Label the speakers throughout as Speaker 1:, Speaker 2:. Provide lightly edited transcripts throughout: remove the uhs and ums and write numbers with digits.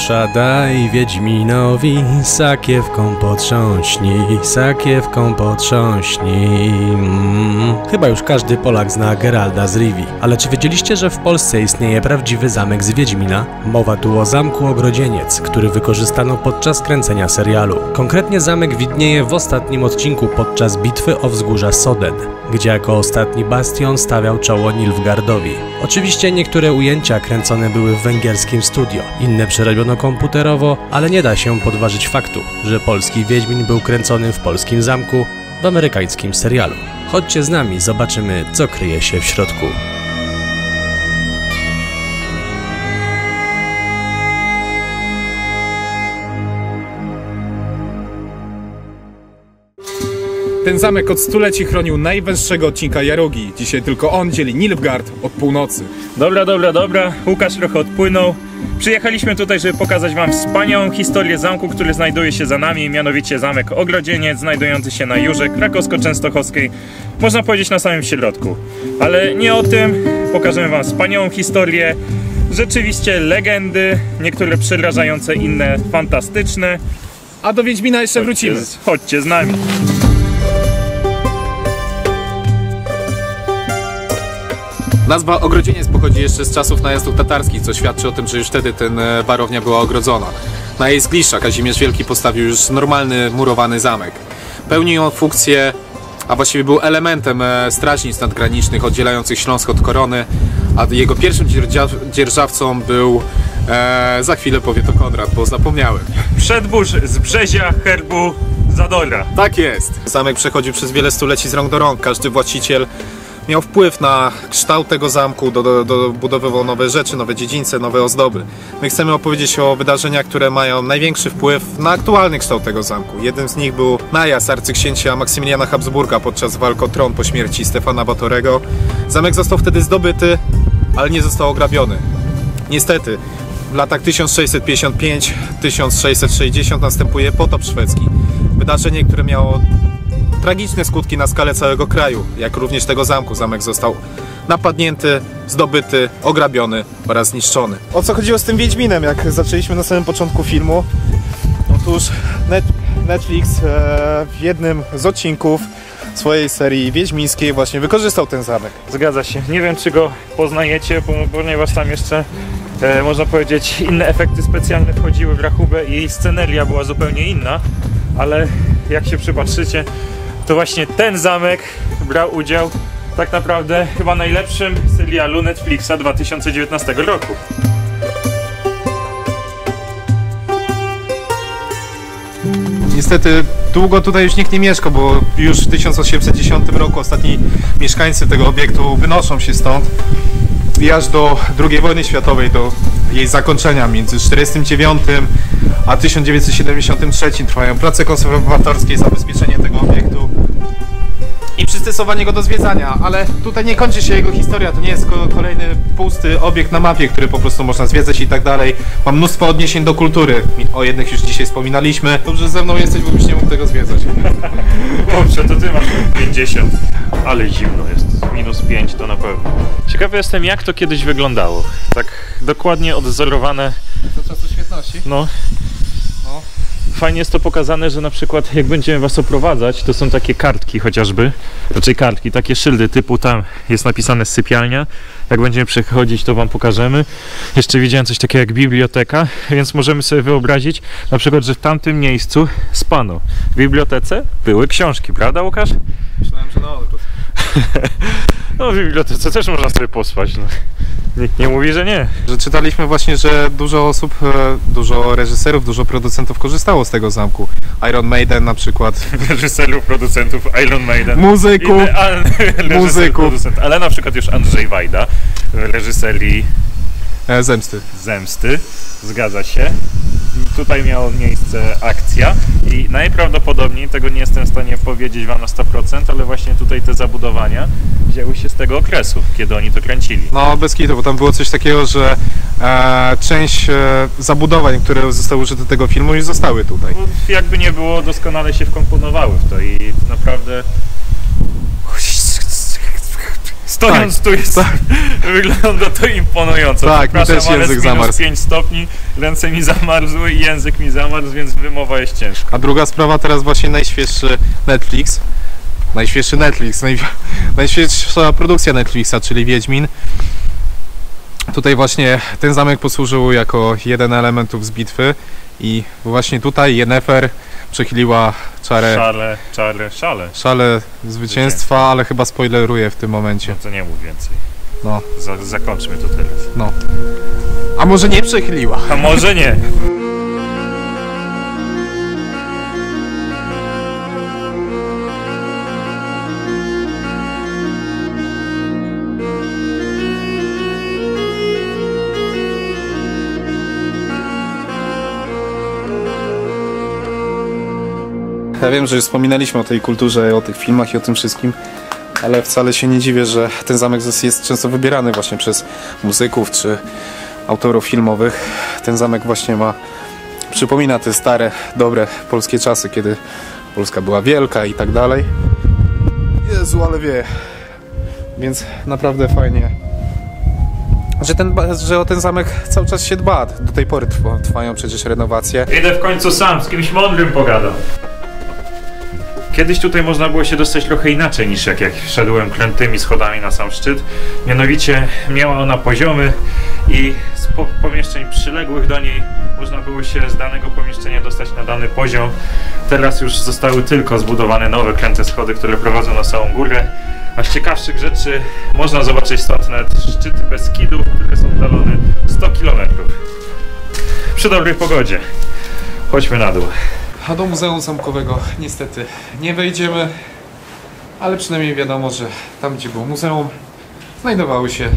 Speaker 1: klucza daj Wiedźminowi, sakiewką potrząśnij. Chyba już każdy Polak zna Geralda z Rivii. Ale czy wiedzieliście, że w Polsce istnieje prawdziwy zamek z Wiedźmina? Mowa tu o zamku Ogrodzieniec, który wykorzystano podczas kręcenia serialu. Konkretnie zamek widnieje w ostatnim odcinku podczas bitwy o wzgórza Soden, gdzie jako ostatni bastion stawiał czoło Nilfgaardowi. Oczywiście niektóre ujęcia kręcone były w węgierskim studio, inne przerobiono komputerowo, ale nie da się podważyć faktu, że polski Wiedźmin był kręcony w polskim zamku w amerykańskim serialu. Chodźcie z nami, zobaczymy, co kryje się w środku.
Speaker 2: Ten zamek od stuleci chronił najwęższego odcinka Jarogi. Dzisiaj tylko on dzieli Nilfgaard od północy.
Speaker 3: Dobra. Łukasz trochę odpłynął. Przyjechaliśmy tutaj, żeby pokazać wam wspaniałą historię zamku, który znajduje się za nami, mianowicie zamek Ogrodzieniec, znajdujący się na Jurze Krakowsko-Częstochowskiej, można powiedzieć na samym środku. Ale nie o tym, pokażemy wam wspaniałą historię, rzeczywiście legendy, niektóre przerażające, inne fantastyczne.
Speaker 2: A do Wiedźmina jeszcze wrócimy.
Speaker 3: Chodźcie z nami.
Speaker 4: Nazwa Ogrodzieniec pochodzi jeszcze z czasów najazdów tatarskich, co świadczy o tym, że już wtedy ten warownia była ogrodzona. Na jej zgliszczach Kazimierz Wielki postawił już normalny, murowany zamek. Pełnił on funkcję, a właściwie był elementem strażnic nadgranicznych oddzielających Śląsk od Korony, a jego pierwszym dzierżawcą był, za chwilę powie to Konrad, bo zapomniałem.
Speaker 3: Przedbórz z Brzezia herbu Zadora.
Speaker 4: Tak jest! Zamek przechodził przez wiele stuleci z rąk do rąk. Każdy właściciel miał wpływ na kształt tego zamku, dobudowywał nowe rzeczy, nowe dziedzińce, nowe ozdoby. My chcemy opowiedzieć o wydarzeniach, które mają największy wpływ na aktualny kształt tego zamku. Jednym z nich był najazd arcyksięcia Maksymiliana Habsburga podczas walk o tron po śmierci Stefana Batorego. Zamek został wtedy zdobyty, ale nie został ograbiony. Niestety, w latach 1655-1660 następuje potop szwedzki. Wydarzenie, które miało tragiczne skutki na skalę całego kraju, jak również tego zamku. Zamek został napadnięty, zdobyty, ograbiony oraz zniszczony.
Speaker 5: O co chodziło z tym Wiedźminem, jak zaczęliśmy na samym początku filmu? Otóż Netflix w jednym z odcinków swojej serii wiedźmińskiej właśnie wykorzystał ten zamek.
Speaker 3: Zgadza się. Nie wiem, czy go poznajecie, ponieważ tam jeszcze można powiedzieć inne efekty specjalne wchodziły w rachubę i sceneria była zupełnie inna, ale jak się przypatrzycie, to właśnie ten zamek brał udział tak naprawdę chyba najlepszym serialu Netflixa 2019 roku.
Speaker 4: Niestety długo tutaj już nikt nie mieszka, bo już w 1810 roku ostatni mieszkańcy tego obiektu wynoszą się stąd i aż do II wojny światowej, do jej zakończenia między 1949 a 1973 trwają prace konserwatorskie, zabezpieczenie tego obiektu i przystosowanie go do zwiedzania, ale tutaj nie kończy się jego historia, to nie jest kolejny pusty obiekt na mapie, który po prostu można zwiedzać i tak dalej. Mam mnóstwo odniesień do kultury, o jednych już dzisiaj wspominaliśmy. Dobrze, że ze mną jesteś, bo byś nie mógł tego zwiedzać.
Speaker 3: Dobrze, to ty masz 50, ale zimno jest, -5 to na pewno. Ciekawy jestem, jak to kiedyś wyglądało, tak dokładnie odwzorowane.
Speaker 4: Do czasu świetności?
Speaker 3: No. Fajnie jest to pokazane, że na przykład jak będziemy was oprowadzać, to są takie kartki chociażby, raczej kartki, takie szyldy typu tam jest napisane sypialnia. Jak będziemy przechodzić, to wam pokażemy. Jeszcze widziałem coś takiego jak biblioteka, więc możemy sobie wyobrazić na przykład, że w tamtym miejscu spano. W bibliotece były książki, prawda Łukasz?
Speaker 4: Myślałem, że no.
Speaker 3: No w bibliotece też można sobie pospać, no. Nikt nie mówi, że nie.
Speaker 4: Że czytaliśmy właśnie, że dużo osób, dużo reżyserów, dużo producentów korzystało z tego zamku. Iron Maiden na przykład.
Speaker 3: Reżyserów, producentów Iron Maiden.
Speaker 4: Muzyków.
Speaker 3: Producent, ale na przykład już Andrzej Wajda, reżyserii Zemsty. Zgadza się. Tutaj miała miejsce akcja i najprawdopodobniej, tego nie jestem w stanie powiedzieć wam na 100%, ale właśnie tutaj te zabudowania wzięły się z tego okresu, kiedy oni to kręcili.
Speaker 4: No bez kitu, bo tam było coś takiego, że część zabudowań, które zostały użyte do tego filmu, już zostały tutaj.
Speaker 3: Jakby nie było, doskonale się wkomponowały w to i naprawdę Stojąc tu jest, wygląda to imponująco.
Speaker 4: Tak, mi też
Speaker 3: ale
Speaker 4: język
Speaker 3: jest minus
Speaker 4: zamarzł.
Speaker 3: 5 stopni, ręce mi zamarzły i język mi zamarzł, więc wymowa jest ciężka.
Speaker 4: A druga sprawa, teraz właśnie najświeższy Netflix. Najświeższa produkcja Netflixa, czyli Wiedźmin. Tutaj właśnie ten zamek posłużył jako jeden elementów z bitwy i właśnie tutaj Yennefer przechyliła szale zwycięstwa, ale chyba spoileruję w tym momencie.
Speaker 3: No to nie mów więcej.
Speaker 4: No.
Speaker 3: Zakończmy to teraz.
Speaker 4: No. A może nie przechyliła?
Speaker 3: A może nie?
Speaker 5: Ja wiem, że już wspominaliśmy o tej kulturze, o tych filmach i o tym wszystkim, ale wcale się nie dziwię, że ten zamek jest często wybierany właśnie przez muzyków czy autorów filmowych. Ten zamek właśnie przypomina te stare, dobre polskie czasy, kiedy Polska była wielka i tak dalej. Jezu, ale wie. Więc naprawdę fajnie, że o ten zamek cały czas się dba. Do tej pory trwają przecież renowacje.
Speaker 3: Idę w końcu sam, z kimś mądrym pogadam. Kiedyś tutaj można było się dostać trochę inaczej niż jak szedłem krętymi schodami na sam szczyt. Mianowicie miała ona poziomy i z pomieszczeń przyległych do niej można było się z danego pomieszczenia dostać na dany poziom. Teraz już zostały tylko zbudowane nowe kręte schody, które prowadzą na samą górę. A z ciekawszych rzeczy można zobaczyć stąd nawet szczyty Beskidów, które są oddalone 100 km. Przy dobrej pogodzie. Chodźmy na dół.
Speaker 5: A do Muzeum Zamkowego niestety nie wejdziemy, ale przynajmniej wiadomo, że tam, gdzie było muzeum, znajdowały się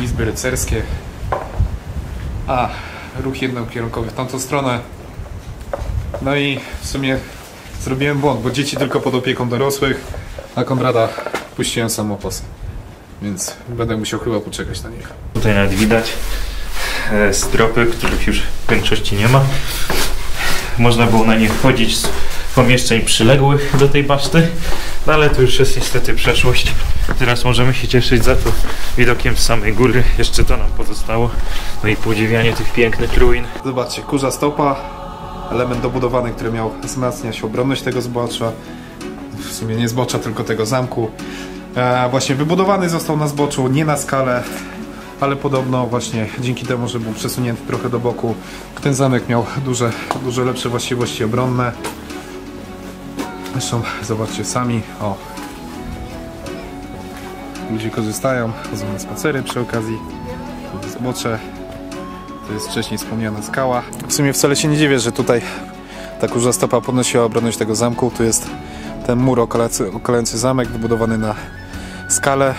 Speaker 5: izby rycerskie, a ruch jednokierunkowy w tamtą stronę. No i w sumie zrobiłem błąd, bo dzieci tylko pod opieką dorosłych, a Konrada puściłem samopas, więc będę musiał chyba poczekać na nich.
Speaker 3: Tutaj nawet widać stropy, których już w większości nie ma. Można było na nie wchodzić z pomieszczeń przyległych do tej baszty, no ale to już jest niestety przeszłość. Teraz możemy się cieszyć za to widokiem z samej góry. Jeszcze to nam pozostało. No i podziwianie tych pięknych ruin.
Speaker 5: Zobaczcie, kurza stopa, element dobudowany, który miał wzmacniać obronność tego zbocza. W sumie nie zbocza, tylko tego zamku. Właśnie wybudowany został na zboczu, nie na skalę, ale podobno właśnie dzięki temu, że był przesunięty trochę do boku, ten zamek miał dużo lepsze właściwości obronne. Zresztą zobaczcie sami, o, ludzie korzystają, chodzą na spacery przy okazji. To jest zbocze, to jest wcześniej wspomniana skała. W sumie wcale się nie dziwię, że tutaj ta kurza stopa podnosiła obronność tego zamku. Tu jest ten mur okalający zamek, wybudowany na skalę.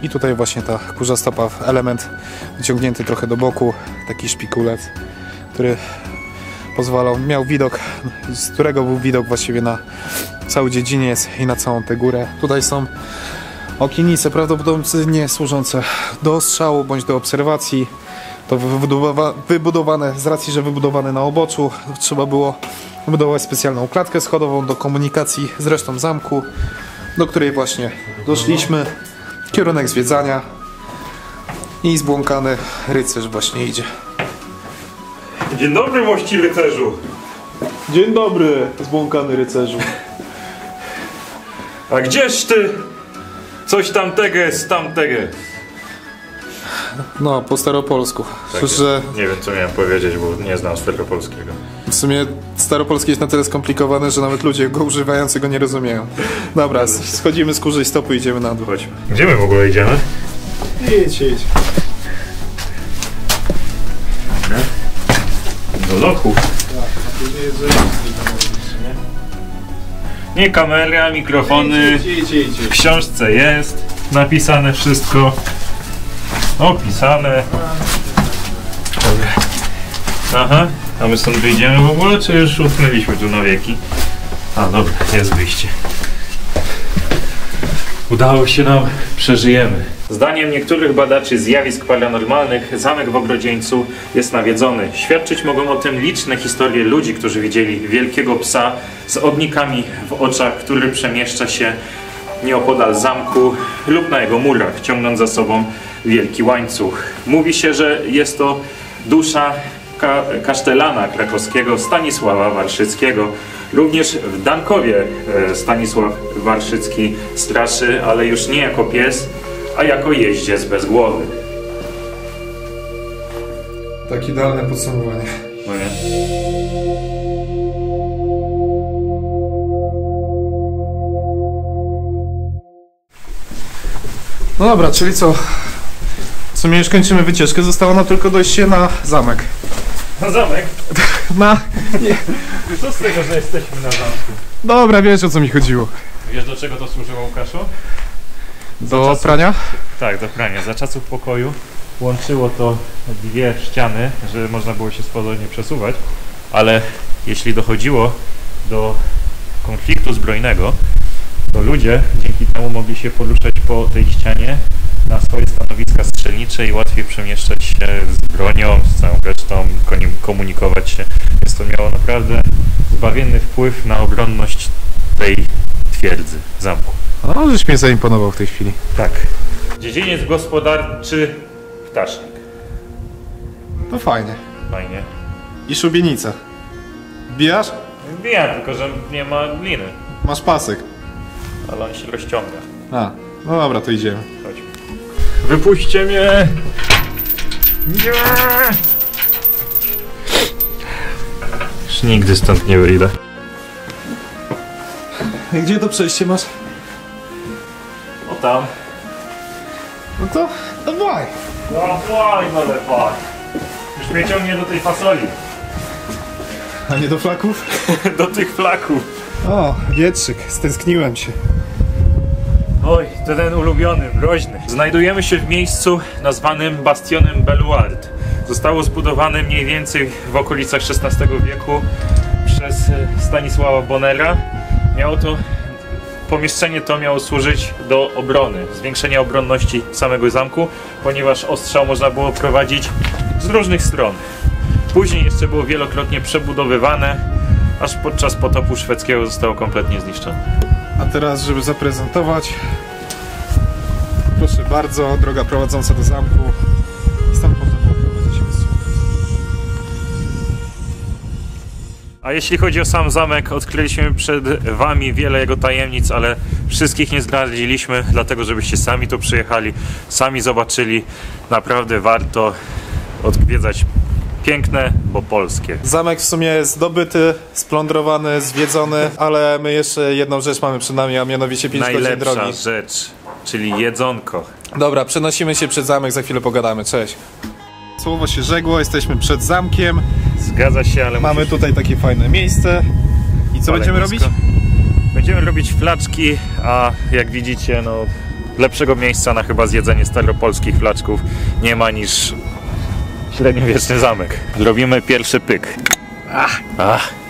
Speaker 5: I tutaj właśnie ta kurza stopa, element wyciągnięty trochę do boku, taki szpikulec, który miał widok, z którego był widok właściwie na cały dziedziniec i na całą tę górę. Tutaj są okienice, prawdopodobnie służące do ostrzału bądź do obserwacji. To wybudowane, z racji, że wybudowane na oboczu, trzeba było wybudować specjalną klatkę schodową do komunikacji z resztą zamku, do której właśnie doszliśmy. Kierunek zwiedzania i zbłąkany rycerz właśnie idzie.
Speaker 3: Dzień dobry, mości rycerzu!
Speaker 5: Dzień dobry, zbłąkany rycerzu.
Speaker 3: A gdzież ty? Coś tamtego jest, tamtego.
Speaker 5: No, po staropolsku.
Speaker 3: Tak, że... Nie wiem, co miałem powiedzieć, bo nie znam staropolskiego.
Speaker 5: W sumie staropolski jest na tyle skomplikowany, że nawet ludzie go używający go nie rozumieją. Dobra, schodzimy z kurzej stopy i idziemy na dół.
Speaker 3: Chodźmy. Gdzie my w ogóle idziemy?
Speaker 5: Idź.
Speaker 3: Dobra. Do lochu. Nie kamera, mikrofony.
Speaker 5: Idź.
Speaker 3: W książce jest napisane wszystko. Opisane. Dobra. Aha, a my stąd wyjdziemy w ogóle, czy już utknęliśmy tu na wieki? A dobra, jest wyjście. Udało się nam, przeżyjemy. Zdaniem niektórych badaczy zjawisk paranormalnych zamek w Ogrodzieńcu jest nawiedzony. Świadczyć mogą o tym liczne historie ludzi, którzy widzieli wielkiego psa z ognikami w oczach, który przemieszcza się nieopodal zamku lub na jego murach, ciągnąc za sobą wielki łańcuch. Mówi się, że jest to dusza kasztelana krakowskiego Stanisława Warszyckiego. Również w Dankowie Stanisław Warszycki straszy, ale już nie jako pies, a jako jeździec bez głowy.
Speaker 5: Tak idealne podsumowanie.
Speaker 3: No nie?
Speaker 5: No dobra, czyli co? W sumie już kończymy wycieczkę, zostało nam tylko dojście na zamek.
Speaker 3: Na zamek?
Speaker 5: Na...
Speaker 3: Co z tego, że jesteśmy na zamku?
Speaker 5: Dobra, wiesz o co mi chodziło.
Speaker 3: Wiesz, do czego to służyło, Łukaszu?
Speaker 5: Do prania?
Speaker 3: Tak, do prania. Za czasów pokoju łączyło to dwie ściany, że można było się swobodnie przesuwać, ale jeśli dochodziło do konfliktu zbrojnego, to ludzie dzięki temu mogli się poruszać po tej ścianie na swoje stanowiska strzelnicze i łatwiej przemieszczać się z bronią, z całą resztą, komunikować się. Więc to miało naprawdę zbawienny wpływ na obronność tej twierdzy, zamku.
Speaker 5: No, żeś mnie zaimponował w tej chwili.
Speaker 3: Tak. Dziedziniec gospodarczy Ptasznik.
Speaker 5: No fajnie.
Speaker 3: Fajnie.
Speaker 5: I szubienica. Wbijasz?
Speaker 3: Wbijam, tylko że nie ma gliny,
Speaker 5: Masz pasek.
Speaker 3: ale on się rozciąga.
Speaker 5: A, no dobra, to idziemy.
Speaker 3: Chodź. Wypuśćcie mnie! Nie! Już nigdy stąd nie wyjdę.
Speaker 5: I gdzie to przejście masz?
Speaker 3: O tam.
Speaker 5: No to dawaj.
Speaker 3: Dawaj, motherfucker. Już mnie ciągnie do tej fasoli.
Speaker 5: A nie do flaków?
Speaker 3: Do tych flaków.
Speaker 5: O, wietrzyk, stęskniłem się.
Speaker 3: Oj, to ten ulubiony, mroźny. Znajdujemy się w miejscu nazwanym Bastionem Belluard. Zostało zbudowane mniej więcej w okolicach XVI wieku przez Stanisława Bonera. Pomieszczenie to miało służyć do obrony, zwiększenia obronności samego zamku, ponieważ ostrzał można było prowadzić z różnych stron. Później jeszcze było wielokrotnie przebudowywane, aż podczas potopu szwedzkiego zostało kompletnie zniszczone.
Speaker 5: A teraz, żeby zaprezentować, proszę bardzo, droga prowadząca do zamku. Stąd można było prowadzić ostrzał.
Speaker 3: A jeśli chodzi o sam zamek, odkryliśmy przed wami wiele jego tajemnic, ale wszystkich nie zdradziliśmy, dlatego żebyście sami tu przyjechali, sami zobaczyli. Naprawdę warto odwiedzać piękne, bo polskie.
Speaker 5: Zamek w sumie jest zdobyty, splądrowany, zwiedzony, ale my jeszcze jedną rzecz mamy przed nami, a mianowicie 5 godzin drogi.
Speaker 3: Najlepsza rzecz, czyli jedzonko.
Speaker 5: Dobra, przenosimy się przed zamek, za chwilę pogadamy, cześć. Słowo się żegło, jesteśmy przed zamkiem.
Speaker 3: Zgadza się, ale
Speaker 5: Mamy tutaj takie fajne miejsce. I co będziemy robić?
Speaker 3: Będziemy robić flaczki, a jak widzicie, no lepszego miejsca na chyba zjedzenie staropolskich flaczków nie ma niż średniowieczny zamek. Robimy pierwszy pyk.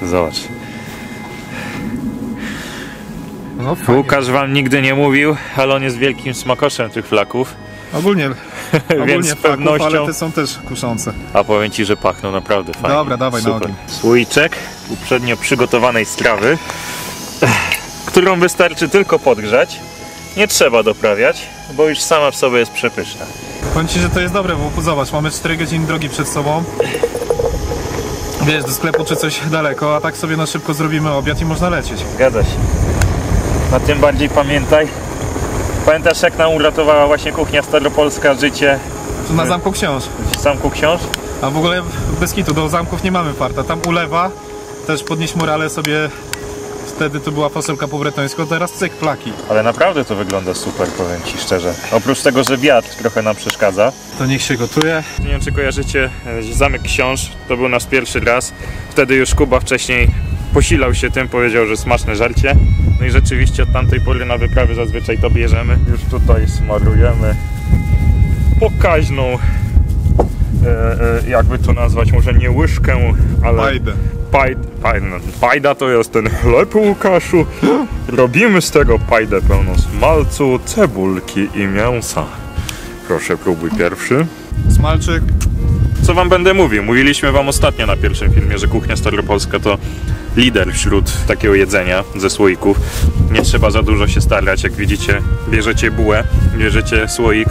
Speaker 3: Zobacz.
Speaker 5: No fajnie.
Speaker 3: Łukasz wam nigdy nie mówił, ale on jest wielkim smakoszem tych flaków.
Speaker 5: Ogólnie
Speaker 3: Więc z
Speaker 5: flaków,
Speaker 3: pewnością.
Speaker 5: ale te są też kuszące.
Speaker 3: A powiem ci, że pachną naprawdę fajnie.
Speaker 5: Dobra, dawaj na
Speaker 3: super.
Speaker 5: ogień.
Speaker 3: Słoiczek uprzednio przygotowanej strawy, którą wystarczy tylko podgrzać. Nie trzeba doprawiać, bo już sama w sobie jest przepyszna.
Speaker 5: Powiem ci, że to jest dobre, bo zobacz, mamy 4 godziny drogi przed sobą. Wiesz, do sklepu czy coś daleko, a tak sobie na szybko zrobimy obiad i można lecieć.
Speaker 3: Zgadza się. A tym bardziej pamiętaj. Pamiętasz, jak nam uratowała właśnie kuchnia staropolska życie
Speaker 5: Tu na Zamku Książ.
Speaker 3: w Zamku Książ?
Speaker 5: A w ogóle bez kitu, do zamków nie mamy farta. Tam ulewa, też podnieść morale sobie. Wtedy to była fasolka po bretońsku, teraz cyk, flaki.
Speaker 3: Ale naprawdę to wygląda super, powiem ci szczerze. Oprócz tego, że wiatr trochę nam przeszkadza.
Speaker 5: To niech się gotuje.
Speaker 3: Nie wiem, czy kojarzycie Zamek Książ, to był nasz pierwszy raz. Wtedy już Kuba wcześniej posilał się tym, powiedział, że smaczne żarcie. No i rzeczywiście od tamtej pory na wyprawy zazwyczaj to bierzemy. Już tutaj smarujemy pokaźną, jakby to nazwać, może nie łyżkę, ale...
Speaker 5: Pajdę.
Speaker 3: Pajda to jest ten chleb, Łukaszu. Robimy z tego pajdę pełną smalcu, cebulki i mięsa. Proszę, próbuj pierwszy.
Speaker 5: Smalczyk.
Speaker 3: Co wam będę mówił? Mówiliśmy wam ostatnio na pierwszym filmie, że kuchnia staropolska to lider wśród takiego jedzenia ze słoików. Nie trzeba za dużo się starać, jak widzicie, bierzecie bułę, bierzecie słoik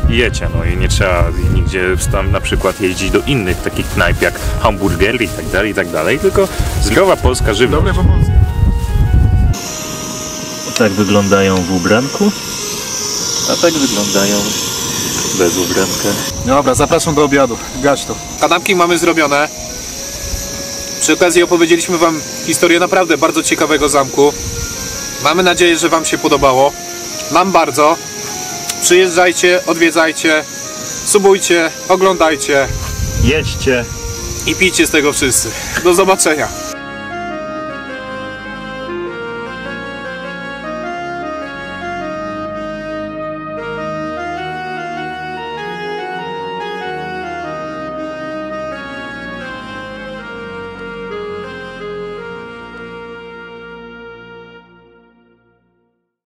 Speaker 3: i jecie, no i nie trzeba nigdzie tam na przykład jeździć do innych takich knajp jak hamburgery i tak dalej, tylko zdrowa polska żywność.
Speaker 4: Dobre po polsku.
Speaker 3: Tak wyglądają w ubranku, a tak wyglądają bez ubranka.
Speaker 5: Dobra, zapraszam do obiadu. Gać to. Kanapki mamy zrobione. Przy okazji opowiedzieliśmy wam historię naprawdę bardzo ciekawego zamku. Mamy nadzieję, że wam się podobało. Nam bardzo. Przyjeżdżajcie, odwiedzajcie, subujcie, oglądajcie
Speaker 3: Jedźcie
Speaker 5: i pijcie z tego wszyscy. Do zobaczenia.